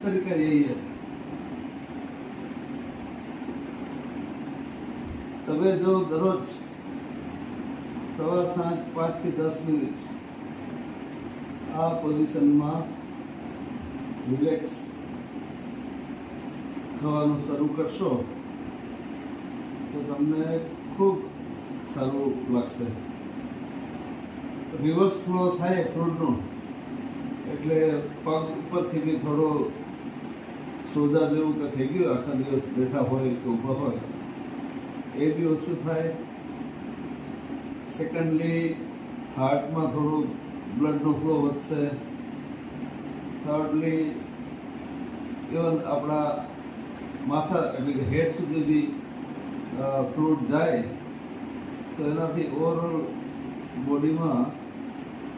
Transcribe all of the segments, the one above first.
तरीका यही है। તમે જો દરરોજ સવાર સાંજ 5 થી 10 મિનિટ આ પોઝિશનમાં રિલેક્સ થવાનું શરૂ કરશો તો તમને ખૂબ સારું લાગશે. રિવર્સ ફ્લો થાય ફ્લૂડનો, એટલે પગ ઉપરથી બી થોડો સોજા જેવું કે થઈ ગયું, આખા દિવસ બેઠા હોય કે ઊભા હોય એ બી ઓછું થાય. સેકન્ડલી હાર્ટમાં થોડું બ્લડનો ફ્લો વધશે. થર્ડલી ઇવન આપણા માથા એટલે કે હેડ સુધી બી ફ્લૂડ જાય તો એનાથી ઓવરઓલ બોડીમાં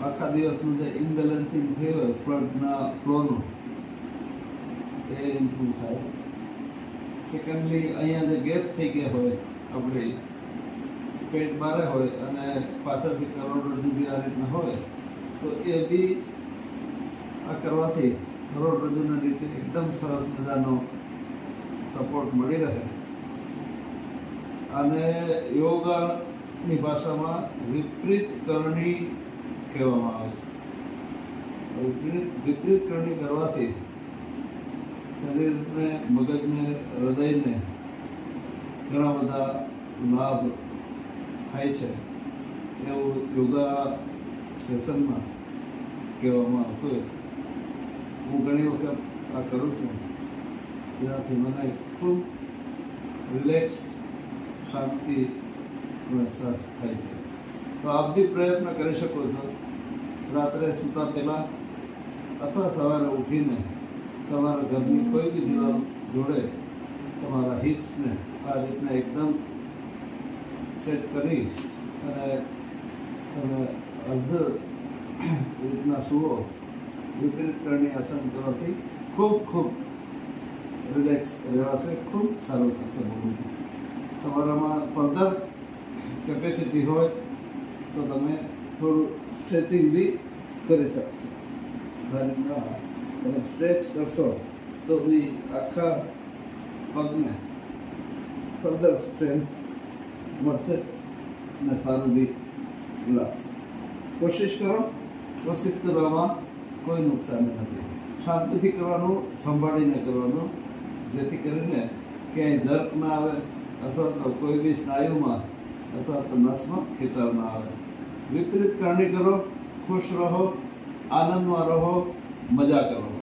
આખા દિવસનું જે ઇમ્બેલેન્સિંગ થયું હોય બ્લડના ફ્લોનું એ ઇમ્પ્રૂવ થાય. સેકન્ડલી અહીંયા જે ગેપ થઈ ગયા હોય, આપણે પેટ બારે હોય અને પાછળથી કરોડરજ્જુ બી આ રીતના હોય તો એ બી આ કરવાથી કરોડરજ્જુના નીચે એકદમ સરસ મજાનો સપોર્ટ મળી રહે. અને યોગાની ભાષામાં વિપરીત કરણી કહેવામાં આવે છે. વિપરીત કરણી કરવાથી શરીરને, મગજને, હૃદયને ઘણા બધા લાભ થાય છે એવું યોગા સેશનમાં કહેવામાં આવતું હોય છે. હું ઘણી વખત આ કરું છું, જેનાથી મને ખૂબ રિલેક્સ, શાંતિ અહેસાસ થાય છે. તો આપ બી પ્રયત્ન કરી શકો છો. રાત્રે સૂતા પહેલાં અથવા સવારે ઉઠીને તમારા ઘરની કોઈ બી દિવાલ જોડે તમારા હિપ્સને આ રીતના એકદમ સેટ કરી અને તમે અર્ધ રીતના સૂવો. વિપરીત કરણી આસન કરવાથી ખૂબ રિલેક્સ રહેવાશે, ખૂબ સારું થશે. બોડી તમારામાં ફર્ધર કેપેસિટી હોય તો તમે થોડું સ્ટ્રેચિંગ બી કરી શકશો. તમે સ્ટ્રેચ કરશો તો બી આખા પગને ફર્ધર સ્ટ્રેન્થ મળશે અને સારું બી લાગશે. કોશિશ કરો. કોશિશ કરવામાં કોઈ નુકસાન નથી. શાંતિથી કરવાનું, સંભાળીને કરવાનું, જેથી કરીને ક્યાંય દર્દ ના આવે અથવા તો કોઈ બી સ્નાયુમાં અથવા તો નસમાં ખેંચાવ ના આવે. વિપરીત કરણી કરો, ખુશ રહો, આનંદમાં રહો, મજા કરો.